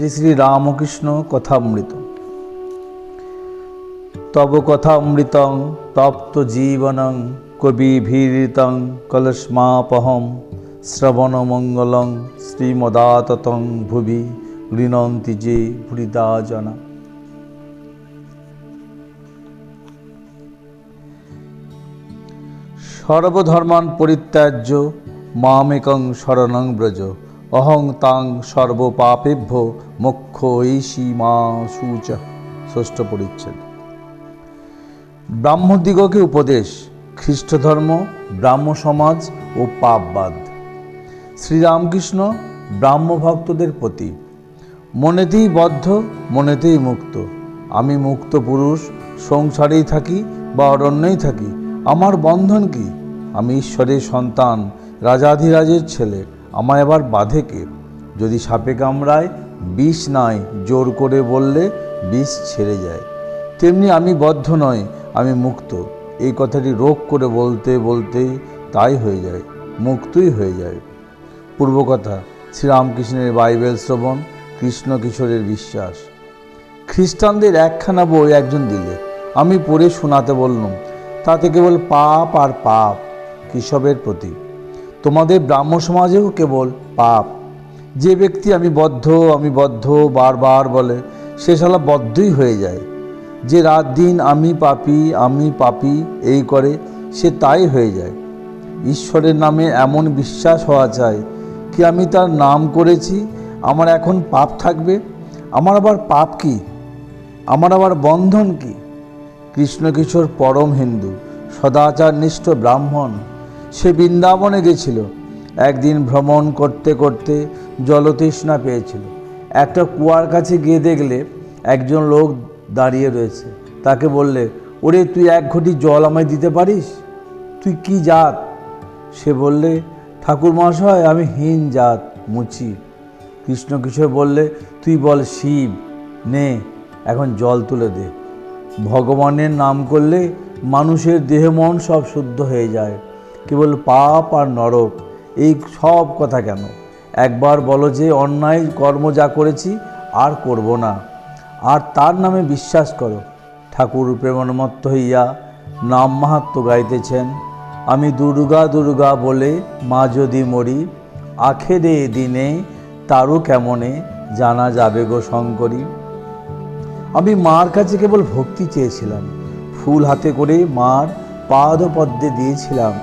শ্রী শ্রী রামকৃষ্ণ কথামৃত। তব কথামৃতং তপ্ত জীবনং কবিভিরিতং কলস্মাপহম শ্রবণমঙ্গলং শ্রীমদাততং ভুবি গৃণন্তি যে ভূরিদা জনা। সর্বধর্মান পরিত্যাজ্য মামেকং শরণং ব্রজ অহং তাং সর্বপাপেভ্য মোক্ষয়িষি মা শুচ। ষষ্ঠ পরিচ্ছেদ। ব্রাহ্মদিগকে উপদেশ, খ্রিস্টধর্ম, ব্রাহ্ম সমাজ ও পাপবাদ। শ্রীরামকৃষ্ণ ব্রাহ্মভক্তদের প্রতি। মনেতেই বদ্ধ, মনেতেই মুক্ত। আমি মুক্ত পুরুষ, সংসারেই থাকি বা অরণ্যেই থাকি, আমার বন্ধন কি? আমি ঈশ্বরের সন্তান, রাজাধিরাজের ছেলে, আমায় আবার বাঁধে কে? যদি সাপে কামড়ায় বিষ নাই, জোর করে বললে বিষ ছেড়ে যায়। তেমনি আমি বদ্ধ নয়, আমি মুক্ত। এই কথাটি রোগ করে বলতে বলতে তাই হয়ে যায়, মুক্তই হয়ে যায়। পূর্বকথা। শ্রীরামকৃষ্ণের বাইবেল শ্রবণ, কৃষ্ণ কিশোরের বিশ্বাস। খ্রিস্টানদের একখানা বই একজন দিলে, আমি পড়ে শোনাতে বললাম। তাতে কেবল পাপ আর পাপ। কেশবের প্রতি। তোমাদের ব্রাহ্ম সমাজেও কেবল পাপ। যে ব্যক্তি আমি বদ্ধ বারবার বলে, সে শালা বদ্ধই হয়ে যায়। যে রাত দিন আমি পাপী এই করে, সে তাই হয়ে যায়। ঈশ্বরের নামে এমন বিশ্বাস হওয়া চাই কি আমি তার নাম করেছি, আমার এখন পাপ থাকবে? আমার আবার পাপ কি? আমার আবার বন্ধন কি? কৃষ্ণকিশোর পরম হিন্দু, সদাচারনিষ্ঠ ব্রাহ্মণ। সে বৃন্দাবনে গেছিল। একদিন ভ্রমণ করতে করতে জলতৃষ্ণা পেয়েছিল। একটা কুয়ার কাছে গিয়ে দেখলে একজন লোক দাঁড়িয়ে রয়েছে। তাকে বললে, ওরে তুই এক ঘটি জল আমায় দিতে পারিস? তুই কি জাত? সে বললে, ঠাকুর মহাশয় আমি হীন জাত, মুচি। কৃষ্ণকিশোর বললে, তুই বল শিব, নে এখন জল তুলে দে। ভগবানের নাম করলে মানুষের দেহ মন সব শুদ্ধ হয়ে যায়। কেবল পাপ আর নরক, এই সব কথা কেন? একবার বলো যে অন্যায় কর্ম যা করেছি আর করব না, আর তার নামে বিশ্বাস করো। ঠাকুর প্রেমন্মত্ত হইয়া নাম মাহাত্ম্য গাইতেছেন। আমি দুর্গা দুর্গা বলে মা যদি মরি, আখেরে দিনে তারও কেমনে জানা যাবে গো শঙ্করী। আমি মার কাছে কেবল ভক্তি চেয়েছিলাম। ফুল হাতে করে মার পাদপদ্মে দিয়েছিলাম।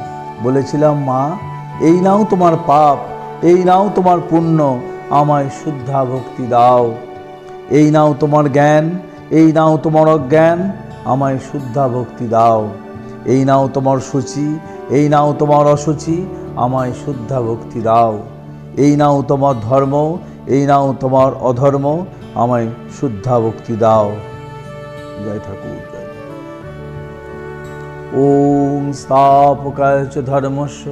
বলেছিলাম, মা এই নাও তোমার পাপ, এই নাও তোমার পুণ্য, আমায় শুদ্ধা ভক্তি দাও। এই নাও তোমার জ্ঞান, এই নাও তোমার অজ্ঞান, আমায় শুদ্ধা ভক্তি দাও। এই নাও তোমার সূচি, এই নাও তোমার অসুচি, আমায় শুদ্ধা ভক্তি দাও। এই নাও তোমার ধর্ম, এই নাও তোমার অধর্ম, আমায় শুদ্ধা ভক্তি দাও। জয় ঠাকুর। ওম স্থাপকায় চ ধর্মস্য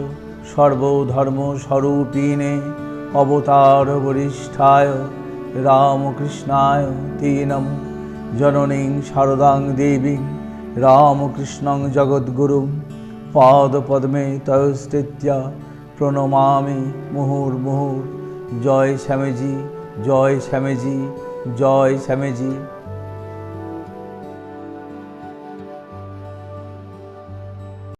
সর্বধর্ম স্বরূপিণে অবতার বরিষ্ঠায় রামকৃষ্ণায় তে নমঃ। জননীং শারদাং দেবীং রামকৃষ্ণং জগদ্গুরুং পাদপদ্মে তয়স্থিত্যা প্রণমামি মুহুর্মুহুঃ। জয় স্বামীজি, জয় স্বামীজি, জয় স্বামীজি।